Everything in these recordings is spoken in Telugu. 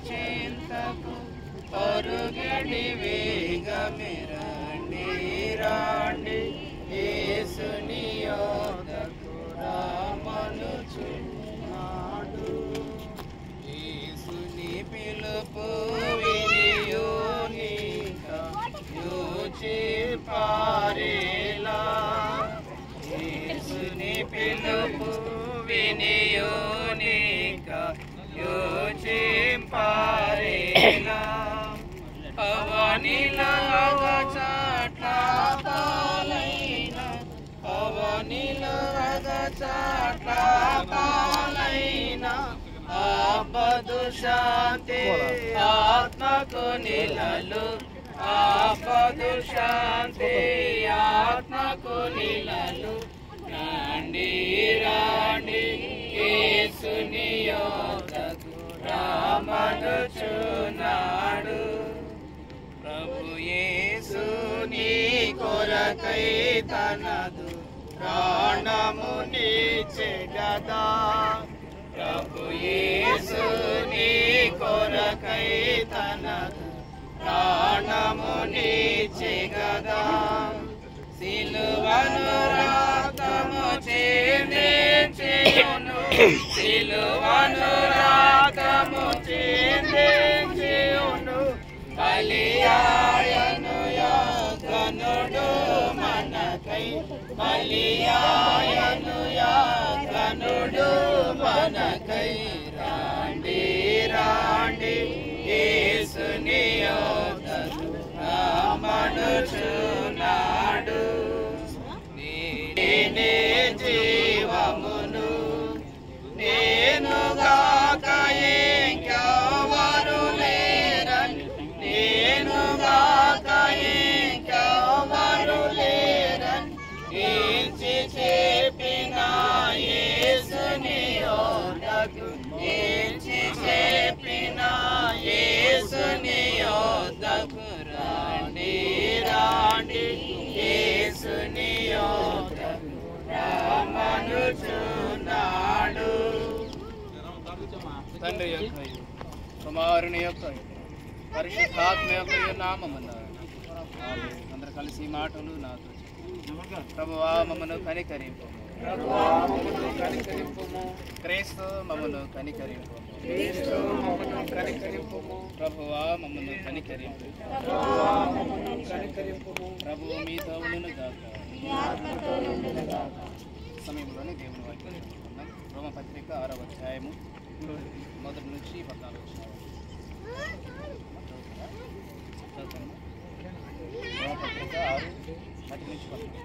చింతకు పరుగడి వేగమే రండి రండి యేసుని యొద్దకు రామనుచున్నాడు. యేసుని పిలుపు వినియోనిక యోచి పారేలా, యేసుని పిలుపు వినియోనిక యోచి పారేలా. అవనిలగ చాట్ల పాలైన అవనిలగ చాట్ల పాలైన ఆపదు శాంతి ఆత్మకు నిలలు, ఆపదు శాంతి ఆత్మకు నిలలు. రండి రండి యేసుని యొద్దకు రామనుచున్నాడు. ప్రభు యేసు నీ కొరకై తనదు ప్రాణమునిచ్చే గదా. ప్రభు యేసు నీ కొరకై తనదు ప్రాణమునిచ్చే గదా. సిలువను రక్తము చిందించెను, సిలువను రక్తము చిందించెను. బలియాయను యాగనుడు మనకై, బలియాయను యాగనుడు మనకై. రాండి రాండి యేసుని యొద్దకు రామనుచున్నాడు. నేనే జీవమును నేనుగాక ఇంకెవరు లేరని, నేనుగాక ఇంకెవరు లేరని ఎంచి చెప్పిన యేసుని యొద్దకు, ఎంచి చెప్పిన యేసుని యొద్దకు. రాండి రాండి యేసుని యొద్దకు రామనుచున్నాడు. తండ్రి యొక్క కుమారుని యొక్క పరిశుద్ధాత్మ యొక్క నామమున అందరూ కలిసి మాటలు నాతో ప్రభువా మమ్మను కనికరింపు, ప్రభువా మమ్మను కనికరింపుము. క్రీస్తు మమ్మను కనికరింపు, క్రీస్తు మమ్మను కనికరింపుము. ప్రభువా మమ్మను కనికరింపు, ప్రభువా మమ్మను కనికరింపుము. ప్రభువు మీతో ఉండును గాక, మీ ఆత్మతోను ఉండును గాక. సమయంలోనే దేవుని వాక్యం చెప్పుకుందాం. రోమపత్రిక 6వ అధ్యాయము 1 నుంచి 14 వచనాలు. రోమపత్రిక 6:1 నుంచి 14.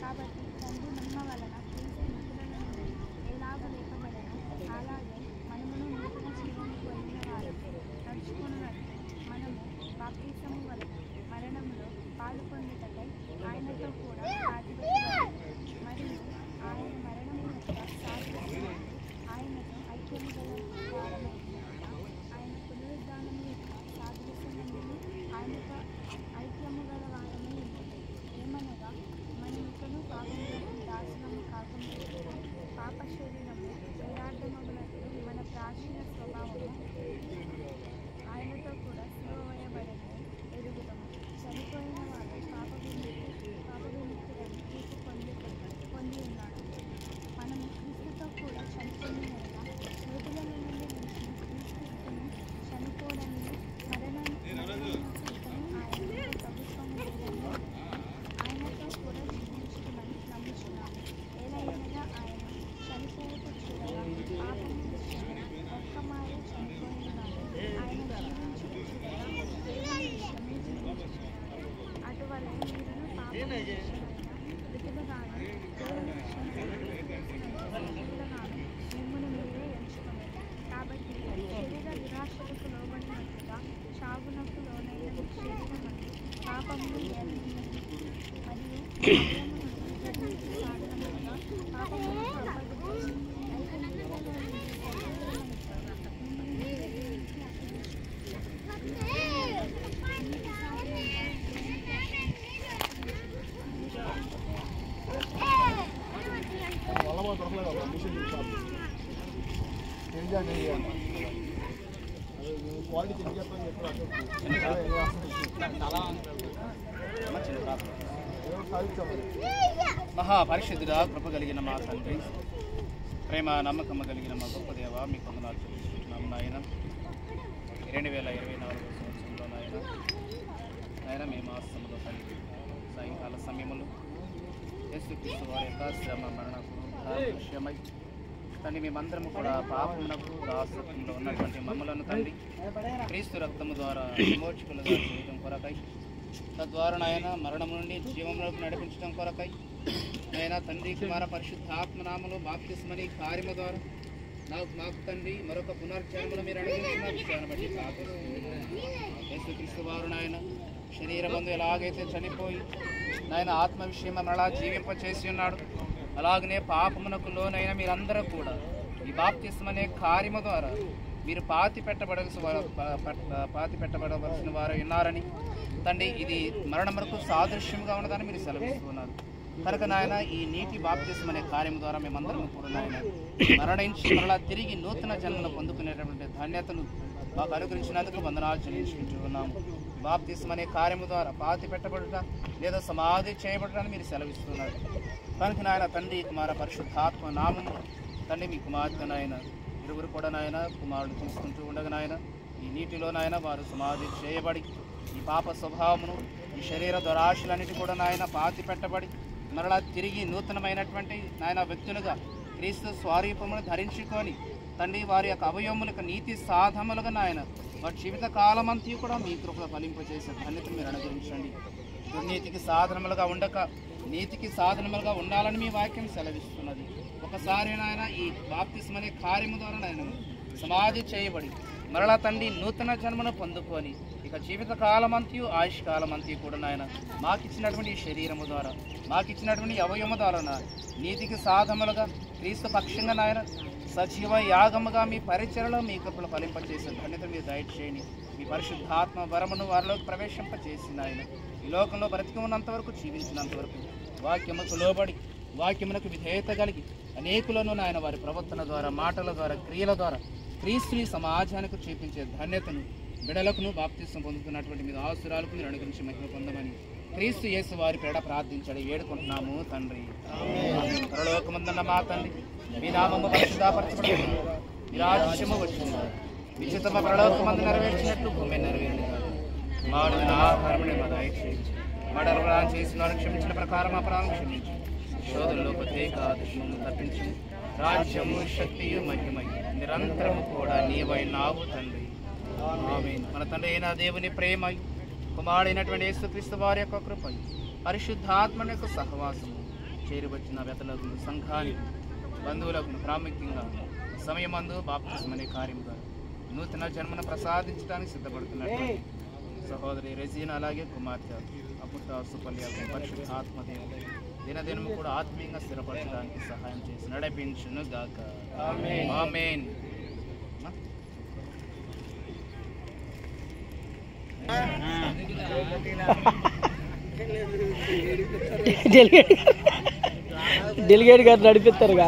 కాబట్టి తండ్రి మహిమ వలన క్రీస్తు మృతుల నుండి ఎలాగ లేపబడెనో అలాగే మనమును నూతన జీవము పొందిన వారు నడుచుకున్నట్టు మనము బాప్తిసము వలన మరణంలో పాలు పొందుటకై ఆయనతో కూడా పాతిపెట్టబడెము. మరియు ఆయన మరణము యొక్క సాధ్యతను ఆయనతో ఐక్యము గల వారమైనట్టు ఆయన పునరుద్ధానము యొక్క సాదృశ్యమును ఆయనతో ఐక్యము గల వారమై ఉన్నది. ఏమనగా మనమును పాపములకు దాసులము కాకముందు పాప శరీరము యథార్థమగునట్లు మన ప్రాచీన స్వభావము ఆయనతో కూడా సిలువ వేయబడెనని ఎరుగుదము. చనిపోయిన వాడు పాప విముక్తుడని తీర్పు పొంది ఉన్నాడు. మనము క్రీస్తుతో కూడా చనిపోయిన మృతుల నుండి లేచిన క్రీస్తును చనిపోవడాన్ని మరణానికి ఆయనతో ప్రభుత్వము లేదని ఆయనతో కూడా జీవించుకుని నమ్ముచున్నాము. ఏలైనగా ఆయన చనిపోయేట చూడగా పాపము విషయమై ఒక్కమారే చనిపోయినాడు. ఆయన జీవించుట చూడగా దేవుని విషయమై జీవించుచున్నాడు. అటువలే మీరును పాపము విషయమైన మృతులుగాను దేవుని విషయమైన సజీవులుగాను మిమ్మును మీరే ఎంచుకున్నారు. కాబట్టి శరీర వినాశలకు లోబడినట్లుగా చావునకు లోనైన శరీరమందు పాపమును ఏర్పడినది మరియు మహాపరిశుద్ధుడా, కృప కలిగిన మా తండ్రి, ప్రేమ నమ్మకం కలిగిన మా గొప్ప దేవ, మీకు వందనాలు చెల్లిస్తున్నాము నాయన. 2024 సంవత్సరంలో నాయన మేము ఆశ్రమంలో కలిగి సాయంకాల సమయంలో యేసుక్రీస్తు వారి యొక్క శ్రమ మరణకు విషయమై తండ్రి మేమందరము కూడా పాపమునకు ఆసక్తిలో ఉన్నటువంటి మమ్మలను తండ్రి క్రీస్తు రక్తము ద్వారా విమోచకులుగా చేయడం కొరకై, తద్వారా నాయన మరణం నుండి జీవంలోకి నడిపించడం కొరకై నాయన తండ్రి కుమార పరిశుద్ధాత్మ నామములో బాప్తిస్మని కార్యము ద్వారా మాకు తండ్రి మరొక పునర్జన్మను మీరు అనుగ్రహించిన విషయాన్ని బట్టి యేసుక్రీస్తు వారు నాయన శరీరమందు ఎలాగైతే చనిపోయి నాయన ఆత్మ విషయం మరలా జీవింపచేసి ఉన్నాడు, అలాగనే పాపమునకు లోనైన మీరందరూ కూడా ఈ బాప్తిస్మ అనే కార్యము ద్వారా మీరు పాతి పెట్టబడవలసిన వారు ఉన్నారని తండ్రి ఇది మరణం వరకు సాదృశ్యంగా ఉన్నదని మీరు సెలవిస్తున్నారు. కనుక నాయన ఈ నీటి బాప్తిస్మ అనే కార్యం ద్వారా మేమందరం కూడా నాయన మరణించి మరలా తిరిగి నూతన జన్మను పొందుకునేటటువంటి ధన్యతను మాకు అనుగ్రహించినందుకు వందనాలు చెల్లించుకుంటున్నాము. బాప్తిస్మ అనే కార్యము ద్వారా పాతి పెట్టబడుట లేదా సమాధి చేయబడటాన్ని మీరు సెలవిస్తున్నారు. కనుక నాయన తండ్రి కుమార పరిశుద్ధాత్మ నామము తండ్రి మీ కుమార్తె నాయన ఇరువురు కూడా నాయన కుమారుడు తీసుకుంటూ ఉండగా నాయన ఈ నీటిలో నాయన వారు సమాధి చేయబడి ఈ పాప స్వభావమును ఈ శరీర దురాశలన్నిటి కూడా నాయన పాతి పెట్టబడి మరలా తిరిగి నూతనమైనటువంటి నాయన వ్యక్తులుగా క్రీస్తు స్వరూపమును ధరించుకొని తండ్రి వారి యొక్క అవయవములకు నీతి సాధములుగా నాయన వారి జీవిత కాలమంతా కూడా మీ కృపలో ఫలింపజేసే ధన్యతను మీరు అనుగ్రహించండి. దుర్నీతికి సాధనములుగా ఉండక నీతికి సాధనములుగా ఉండాలని మీ వాక్యం సెలవిస్తున్నది. ఒకసారి నాయన ఈ బాప్తిస్మ అనే కార్యము ద్వారా నాయన సమాధి చేయబడి మరలా తండ్రి నూతన జన్మను పొందుకొని ఇక జీవిత కాలమంతయు ఆయుష్ కాలమంతయు కూడా నాయన మాకిచ్చినటువంటి ఈ శరీరము ద్వారా మాకిచ్చినటువంటి అవయవము ద్వారా నీతికి సాధములుగా క్రీస్తు పక్షంగా నాయన సజీవ యాగముగా మీ పరిచయలో మీ కృపలు ఫలింపచేసే ధన్యత మీరు దయచేయండి. మీ పరిశుద్ధాత్మ వరమును వారిలోకి ప్రవేశింపచేసింది ఆయన ఈ లోకంలో బ్రతికి ఉన్నంత వరకు జీవించినంత వరకు వాక్యముకు లోబడి వాక్యమునకు విధేయత కలిగి అనేకులను నాయన వారి ప్రవర్తన ద్వారా మాటల ద్వారా క్రియల ద్వారా క్రీస్తుని సమాజానికి చూపించే ధన్యతను బిడలకును బాప్తిస్మ పొందుతున్నటువంటి మీద ఆసురాలకు మీరు అనుగ్రహించి మహిమ పొందమని క్రీస్తు యేసు వారి పేడ ప్రార్థించడి వేడుకుంటున్నాము తండ్రి. పరలోకమందున్న మా తండ్రి మీ నామము పరిశుద్ధపరచబడును, మీ రాజ్యము వచ్చును, మీ చిత్తము పరలోకమందు నెరవేర్చినట్లు భూమి నెరవేరును కాదు. మాకు ఆహారమును మాకు దయచేయండి, మా అపరాధం చేసిన వారు క్షమించిన ప్రకారం అపరాధం క్షమించు, శోధనలో ప్రత్యేకాదృష్టిని తప్పించు, రాజ్యము శక్తియు మహిమయు నిరంతరము కూడా నీవైనావు తండ్రి. ఆమేన్. మన తండ్రి అయిన దేవుని ప్రేమయు కుమారుడైనటువంటి యేసుక్రీస్తు వారి యొక్క కృపయు పరిశుద్ధాత్మ యొక్క సహవాసము చేరువచ్చిన వ్యతలకు సంఘానికి బంధువులకు ప్రాముఖ్యంగా సమయమందు బాప్తిస్మ అనే కార్యముగా నూతన జన్మను ప్రసాదించడానికి సిద్ధపడుతున్నటువంటి సహోదరి రెజీనా అలాగే కుమార్తె అపుట సుపల్యాకు పరిశుద్ధాత్మదేవుడు దినదినము కూడా ఆత్మీయంగా స్థిరపరచడానికి సహాయం చేసి నడిపించును గాక. ఆమేన్. డెలిగేట్ గారు నడిపిస్తారుగా.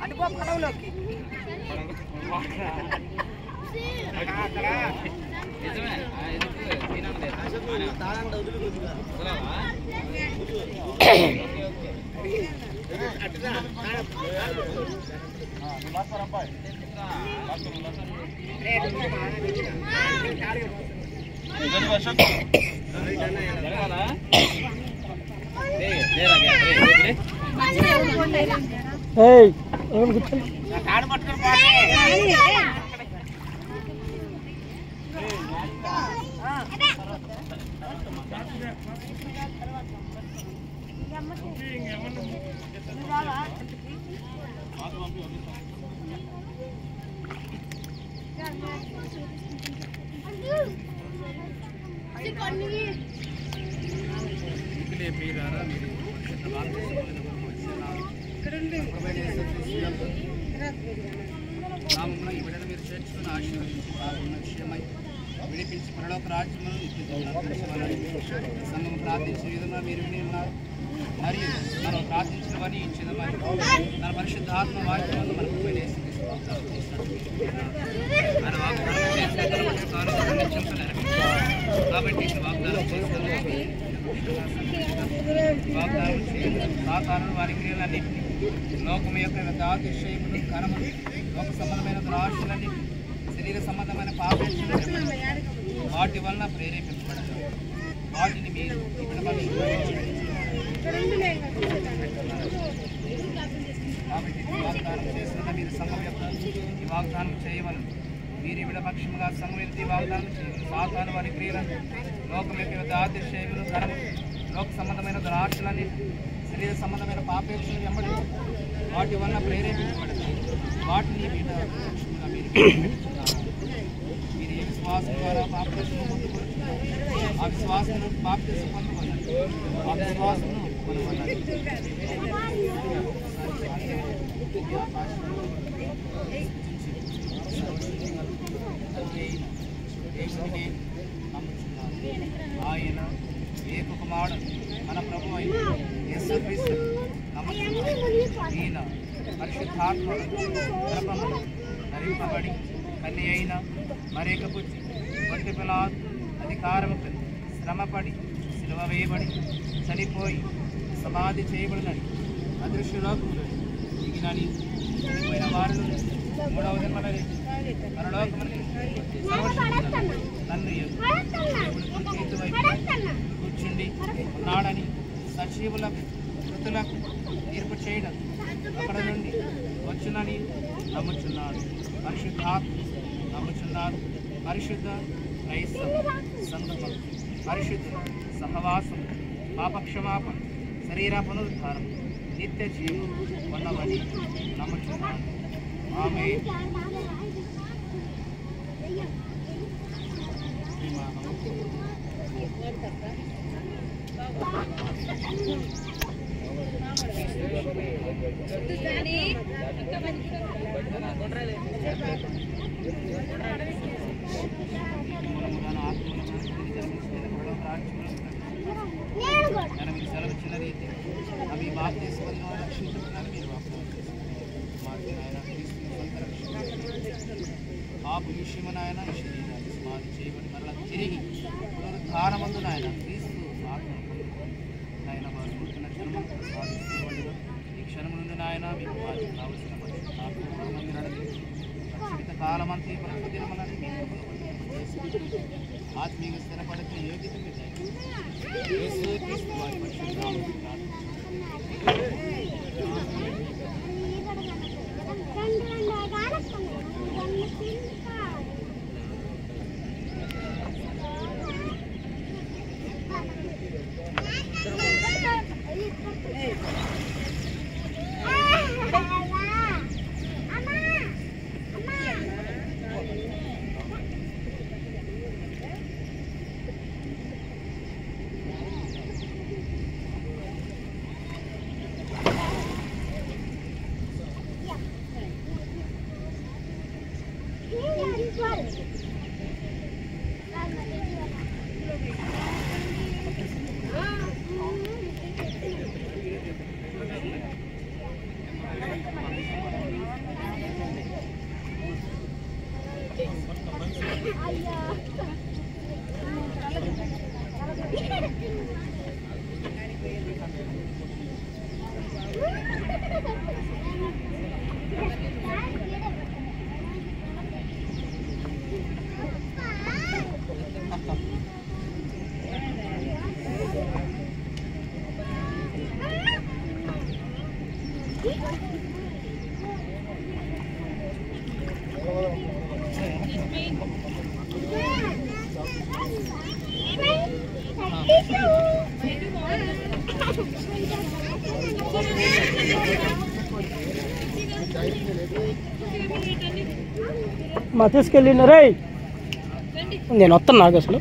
అనుకో పడవలోకి మీరారా మీరు నామమున ఈ బిడ్డను మీరు చేర్చుకుని ఆశీర్వదించి బాగున్న విషయమై విడిపించి పరలోక రాజ్యమును సంఘం ప్రార్థించిన విధంగా మీరు విని ఉన్నారు. మరియు మనం ప్రార్థించినవని ఇచ్చినవని తన పరిశుద్ధాత్మ వాక్యమును మనకు కాబట్టి వాగ్దానం సాతాను వారి క్రియలన్నింటినీ లోకం యొక్క అతిశయములు కరములు లోక సంబంధమైన దురాశలన్నింటినీ శరీర సంబంధమైన పాపేక్షలు వాటి వలన ప్రేరేపించబడతారు. వాటిని మీరు కాబట్టి వాగ్దానం చేసిన మీరు సంఘం యొక్క ఈ వాగ్దానం చేయవలను. మీరు విడపక్షముగా సంఘం ఎత్తి వాగ్దానం చేయవలను. సాతాను వారి క్రియలను లోకం యొక్క అతిశయములు కరములు లోక సంబంధమైన దురాశలన్నీ శరీర సంబంధమైన పాపేక్షలు వెంబడి వాటి వలన ప్రేరేపించబడతాయి. వాటిని మీరు ఏ విశ్వాసం ద్వారా బాప్తిస్మం పొందుకోవచ్చు. ఆ విశ్వాసం బాప్తిస్మం పొందుకోవాలి. ఆ విశ్వాసం పొందుకోవాలి. ఆయన ఏక కుమారుడు మన ప్రభు అయిన యేసుక్రీస్తు నమ్ముచున్నాము. ఈయన పరిశుద్ధాత్మ గర్భమున ధరింపబడి కన్య అయిన మరేక పుట్టి వంటి పిలాతు అధికారము క్రింద శ్రమపడి సిలువ వేయబడి చనిపోయి సమాధి చేయబడినని అదృశ్యలోకములు దిగినని చనిపోయిన వారిని మూడవ జన్మలని పరలోకముని తండ్రి చేతి వైపు కూర్చుండి ఉన్నాడని సజీవులకు మృతులకు తీర్పు చేయడం అక్కడ నుండి వచ్చునని నమ్ముచున్నాడు. పరిశుద్ధాత్మ నమ్ముచున్నాడు. పరిశుద్ధ క్రైస్తవ సంఘము పరిశుద్ధ సహవాసం పాపక్షమాపణ శరీర పునరుద్ధారం నిత్య జీవం ఉన్నవని నమ్ముచున్నాను. ఆమేన్. సెలవిచ్చిన రీతి అవి బాప్తిస్మం రక్షించబడినని మీరు పాపు విషయము నాయన ఈ శరీరాన్ని సమాధి చేయబడి మరలా తిరిగి పునరుద్ధానమందు నాయన క్రీస్తు ఆత్మ నాయన వారు పుట్టిన జన్మం ప్రసాదించబడిన ఈ క్షణం నుండి నాయన మీకు వారికి కావలసిన పరిశుద్ధాత్మ మీరు అడిగి జీవిత కాలమంతా ప్రతి దినములని మీకు ఆత్మీయ స్థిరపడితే యోగ్యత మీద యేసుక్రీస్తు వారి పరిశుద్ధ మా తీసుకెళ్ళిన రే నేను వస్తాను నాకు అసలు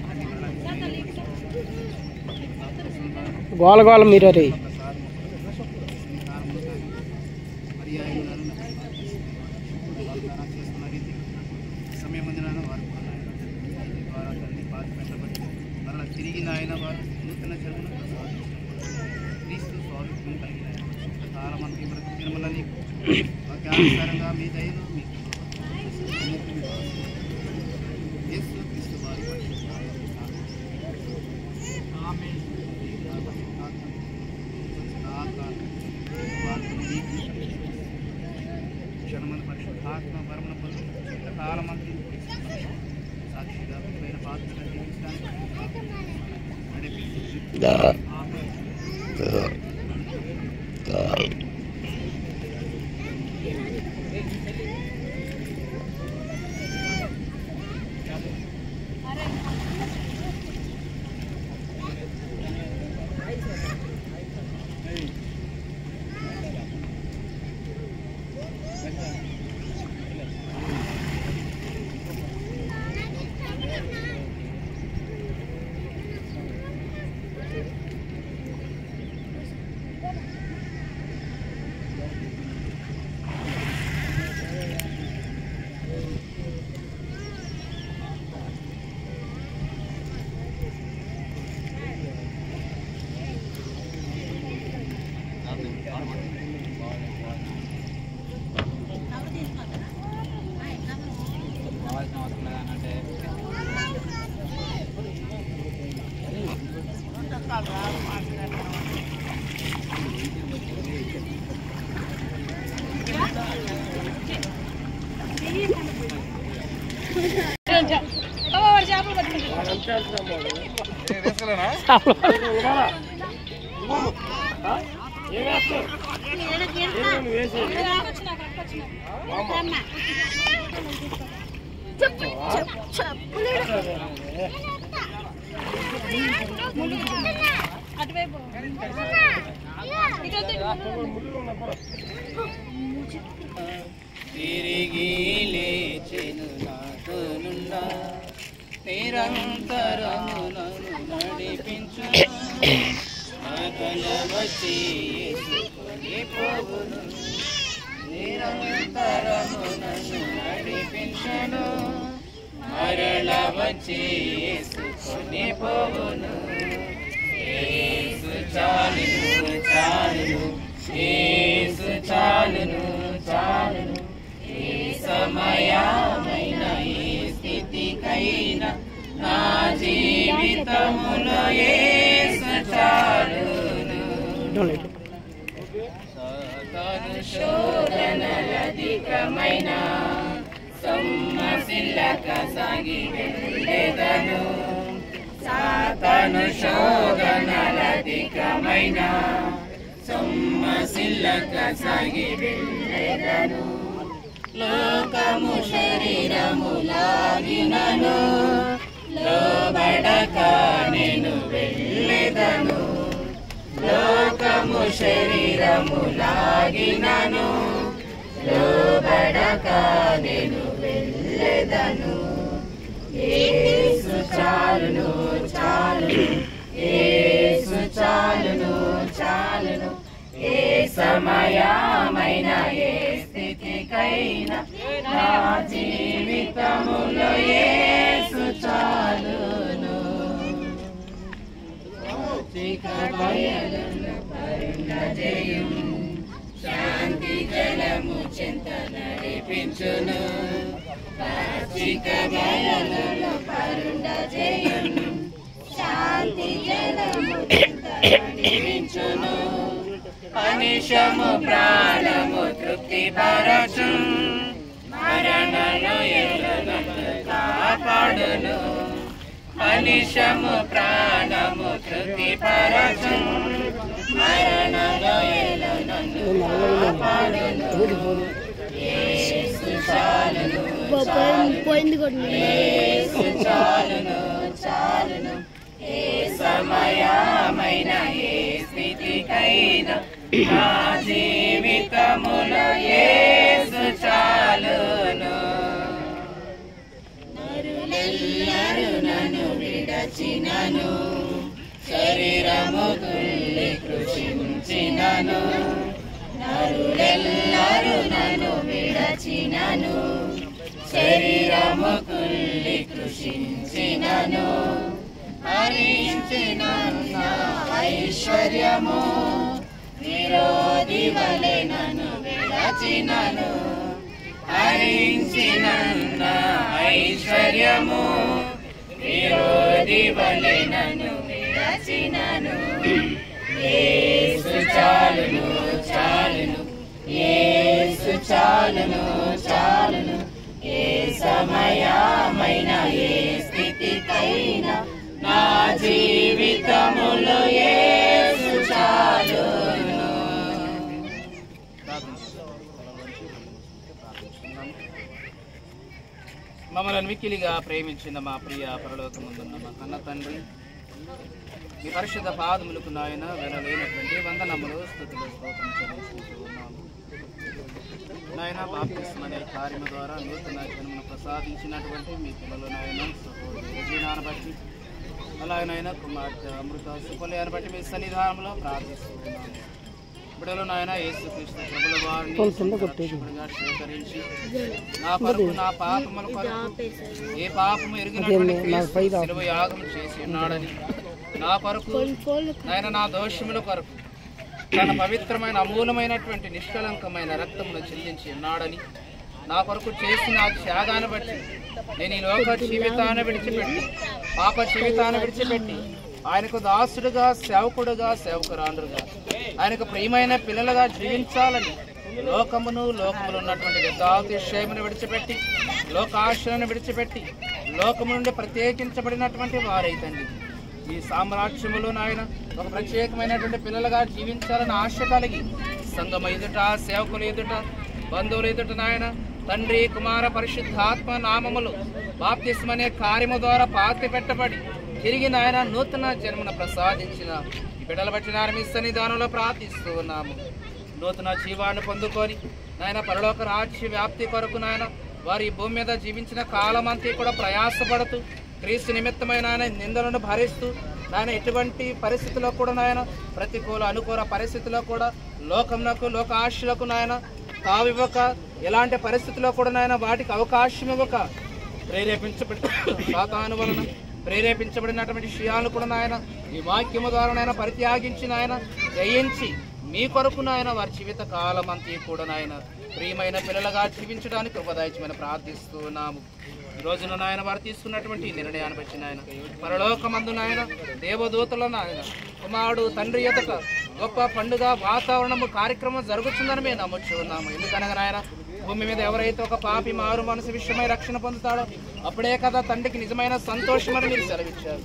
గోల గోల మీరే రే వాక్యానుసారంగా మీ దయను మీకు యేసు క్రీస్తు వారి క్షణమంది పరిశుద్ధాత్మ వరముల పొందిన కాలమంది సాక్షిగా విలువైన పాత్రగా జీవించడానికి తిరిగి లేచెను నాతోనున్న నిరంతరము నన్ను నడిపించు వచ్చి యేసుకొని పోవును నిరంతరము నన్ను నడిపించును మరల వచ్చి యేసుకొని పోవును యేసు చాలును చాలును యేసు చాలును చాలును ఏ సమయమైన ఏ స్థితికైనా నా జీవితములో యేసు చాలును సాతాను శోధనలధికమైన సొమ్మసిల్లక సాగి వెళ్ళెదను సాతాను శోధనలధికమైన సొమ్మసిల్లక సాగి వెళ్ళెదను లోకము శరీరము లాగినను లోబడక నేను వెళ్ళెదను లోకము శరీరము లాగినను లోబడక నేను వెళ్ళెదను యేసు చాలును చాలును యేసు చాలును చాలును ఏ సమయమైన ఏ స్థితికైనా నా జీవితములో యేసు చాలును బయలును పరుండజేయం శాంతి జలము చెంత నడిపించును కార్తీక బయలును పరుండజేయం శాంతి జలము చెంత నడిపించును అనిశము ప్రాణము తృప్తి పరచు మరణను ఎల్లనను కాపాడును అనిశము ప్రాణము తృప్తి పరచు మరణను ఎల్లనను కాపాడును యేసు చాలును యేసు చాలును చాలును ఏ సమయమైన ఏ స్థితికైనా నా జీవితములో యేసు చాలును నరులెల్లరూ నన్ను విడచినను శరీరము కుళ్ళి కృషించినను నరులెల్లరూ నన్ను విడచినను శరీరము కుళ్ళి కృషించినను హరించిన ఐశ్వర్యము విరోధ దివలే నన్ను విడచినను హరించినన్న ఐశ్వర్యము విరోధి వలె నన్ను విడచినను యేసు చాలును చాలును యేసు చాలును చాలును ఏ సమయమైన ఏ స్థితికైనా నా జీవితములో యేసు చాలును. మమ్మల్ని మిక్కిలిగా ప్రేమించిన మా ప్రియ పరలోకమందున్న మా కన్న తండ్రి, మీ పరిశుద్ధ పాదములకు నాయన వెనలేనటువంటి వందనములు స్తుతులు స్తోత్రం చెల్లించుకుంటూ ఉన్నాము. నాయన బాప్తిస్మ అనే కార్యము ద్వారా నూతన జన్మను ప్రసాదించినటువంటి మీ పిల్లలు నాయన సహోదరు రజీనాను బట్టి అలాగనైనా కుమార్తె అమృత సుపల్యాన్ని బట్టి మీ సన్నిధానంలో ప్రార్థిస్తూ ఉన్నాము. బిడ్డలు నాయన యేసుక్రీస్తు ప్రభుల వారిని రక్షకుడిగా స్వీకరించి నా కొరకు నా పాపముల కొరకు ఏ పాపము ఎరిగినటువంటి క్రీస్తు శిలువ యాగం చేసి ఉన్నాడని, నా కొరకు ఆయన నా దోషముల కొరకు తన పవిత్రమైన అమూలమైనటువంటి నిష్కలంకమైన రక్తమును చెల్లించి ఉన్నాడని, నా కొరకు చేసిన త్యాగాన్ని బట్టి నేను ఈ లోక జీవితాన్ని విడిచిపెట్టి పాప జీవితాన్ని విడిచిపెట్టి ఆయనకు దాసుడుగా సేవకుడుగా సేవకురాండ్రుగా ఆయనకు ప్రియమైన పిల్లలుగా జీవించాలని లోకములో ఉన్నటువంటి విద్యాతిశయమును విడిచిపెట్టి లోకాశలను విడిచిపెట్టి లోకము నుండి ప్రత్యేకించబడినటువంటి వారైతండి ఈ సామ్రాజ్యములో నాయన ఒక ప్రత్యేకమైనటువంటి పిల్లలుగా జీవించాలని ఆశ కలిగి సంఘం ఎదుట సేవకులు ఎదుట బంధువులు ఎదుట నాయన తండ్రి కుమార పరిశుద్ధాత్మ నామములు బాప్తిస్మ అనే కార్యము ద్వారా పాతి పెట్టబడి తిరిగి నాయన నూతన జన్మను ప్రసాదించిన ఈ బిడ్డల బట్టి నాయన మీ సన్నిధానంలో ప్రార్థిస్తూ ఉన్నాము. నూతన జీవాన్ని పొందుకొని నాయన పరలోక రాజ్య వ్యాప్తి కొరకు నాయన వారి భూమి మీద జీవించిన కాలం అంతా కూడా ప్రయాసపడుతూ క్రీస్తు నిమిత్తమైన ఆయన నిందలను భరిస్తూ నాయన ఎటువంటి పరిస్థితుల్లో కూడా నాయన ప్రతికూల అనుకూల పరిస్థితుల్లో కూడా లోకమునకు లోక ఆశలకు నాయన తావివ్వక ఎలాంటి పరిస్థితుల్లో కూడా నాయన వాటికి అవకాశం ఇవ్వక సాతాను వలన ప్రేరేపించబడినటువంటి విషయాలను కూడా నాయన ఈ వాక్యము ద్వారా నాయన పరిత్యాగించి నాయన జయించి మీ కొరకు నాయన వారి జీవిత కాలం అంతా కూడా నాయన ప్రియమైన పిల్లలుగా జీవించడానికి కృపదాయచమని ప్రార్థిస్తూ ఉన్నాము. ఈ రోజున నాయన వారు తీసుకున్నటువంటి నిర్ణయాన్ని బట్టి నాయన పరలోకమందు నాయన దేవదూతల నాయన కుమారుడు తండ్రి ఎదుట గొప్ప పండుగ వాతావరణము కార్యక్రమం జరుగుతుందని మేము నమ్మొచ్చు ఉన్నాము. ఎందుకనగా నాయన భూమి మీద ఎవరైతే ఒక పాపి మారు మనసు విషయమై రక్షణ పొందుతాడో అప్పుడే కదా తండ్రికి నిజమైన సంతోషమని మీరు సెలవిచ్చారు.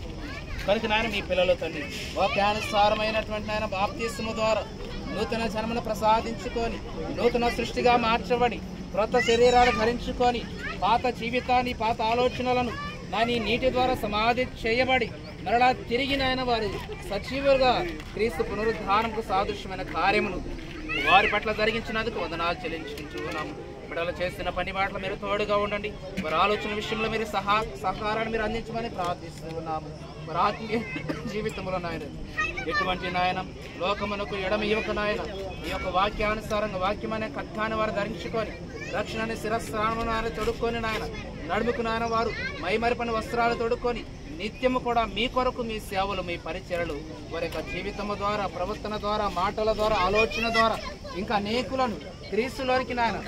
కనుక నాయన మీ పిల్లలు తండ్రి వాక్యానుసారమైనటువంటి నాయన బాప్తిస్మము ద్వారా నూతన జన్మను ప్రసాదించుకొని నూతన సృష్టిగా మార్చబడి క్రొత్త శరీరాలు ధరించుకొని పాత జీవితాన్ని పాత ఆలోచనలను నాని నీటి ద్వారా సమాధి చేయబడి మరలా తిరిగి నాయన వారి సజీవులుగా క్రీస్తు పునరుద్ధానంకు సాదృశ్యమైన కార్యమును వారి పట్ల జరిగించినందుకు వందనాలు చెల్లించుకుంటూ ఉన్నాము. బిడ్డలు చేస్తున్న పని వాటిలో మీరు తోడుగా ఉండండి. వారి ఆలోచన విషయంలో మీరు సహకారాన్ని మీరు అందించమని ప్రార్థిస్తూ ఉన్నాము. వారి ఆత్మీయ జీవితంలో నాయన ఎటువంటి నాయన లోకమునకు ఎడమియొక నాయన ఈ యొక్క వాక్యానుసారంగా వాక్యమనే ఖడ్గాన్ని వారు ధరించుకొని రక్షణని శిరస్త్రాణమును ఆయన తొడుక్కొని నాయన నడుముకు నాయన వారు మైమరిపని వస్త్రాలు తొడుక్కొని నిత్యము కూడా మీ కొరకు మీ సేవలు మీ పరిచర్యలు వారి యొక్క జీవితము ద్వారా ప్రవర్తన ద్వారా మాటల ద్వారా ఆలోచన ద్వారా ఇంకా అనేకులను క్రీస్తులోనికి నాయన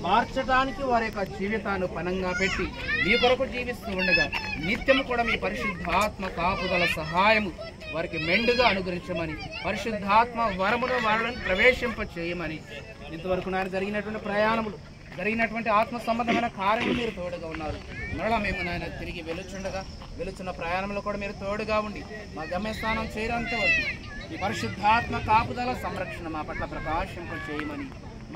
మార్చడానికి వారి యొక్క జీవితాన్ని పనంగా పెట్టి మీ కొరకు జీవిస్తూ ఉండగా నిత్యము కూడా మీ పరిశుద్ధాత్మ కాపుదల సహాయము వారికి మెండుగా అనుగ్రహించమని పరిశుద్ధాత్మ వరమును వారిని ప్రవేశింప చేయమని ఇంతవరకు నాయన జరిగినటువంటి ప్రయాణములు జరిగినటువంటి ఆత్మ సంబంధమైన కార్యములు మీరు తోడుగా ఉన్నారు. మరలా మేము నాయన తిరిగి వెలుచున్న ప్రయాణంలో కూడా మీరు తోడుగా ఉండి మా గమ్యస్థానం చేరేంత వరకు ఈ పరిశుద్ధాత్మ కాపుదల సంరక్షణ మా పట్ల ప్రకాశింప చేయమని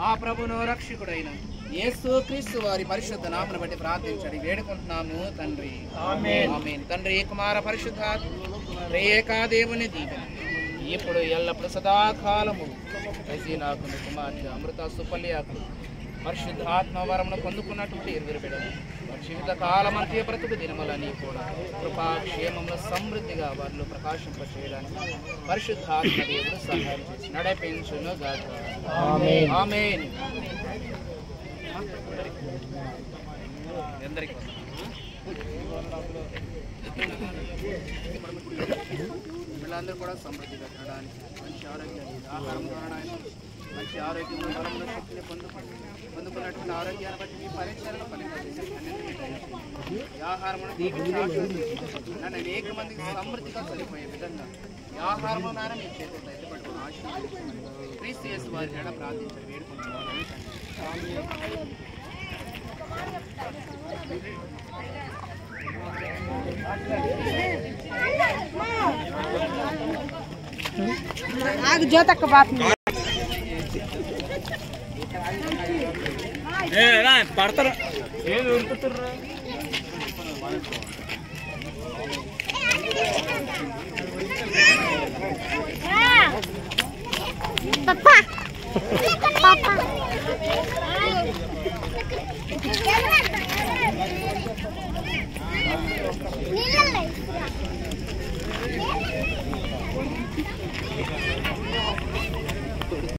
మా ప్రభును రక్షకుడైన యేసుక్రీస్తు వారి పరిశుద్ధ నామమును బట్టి ప్రార్థించండి వేడుకుంటున్నాము తండ్రి. ఆమేన్. తండ్రి కుమార పరిశుద్ధాత్మ త్రియేకా దేవుని దీవెన ఇప్పుడు ఎల్లప్పుడు సదాకాలము రజీనాకు కుమార్తె అమృత సుపల్యాకు పరిశుద్ధాత్మ వరమును పొందుకున్నటువంటి ఇరువురు బిడ్డలు వారి జీవిత కాలమంతే బ్రతుకు దినములని కూడా కృపాక్షేమముల సమృద్ధిగా వారిలో ప్రకాశింప చేయడానికి పరిశుద్ధాత్మ దేవుడు సహాయం చేసి నడిపించును గాక. ఆమేన్. అందరికీ వీళ్ళందరూ కూడా సమృద్ధిగా తినడానికి మంచి ఆరోగ్యాన్ని ఆహారం ద్వారా మంచి ఆరోగ్యం బలమును శక్తిని పొందుకున్నటువంటి ఆరోగ్యాన్ని బట్టి మీ పరీక్షలను ఈ ఆహారమును నన్ను అనేక మందికి సమృద్ధిగా సరిపోయే విధంగా ఈ ఆహారము నాన్న మీ చేతులతో ఎత్తుపట్టుకుని ఆశీర్వదించమని క్రీస్తు యేసు వారి జడ ప్రార్థించడం వేడుకుంటున్నాను. ఆగు జ్యోతక్క బాత్ పడతారు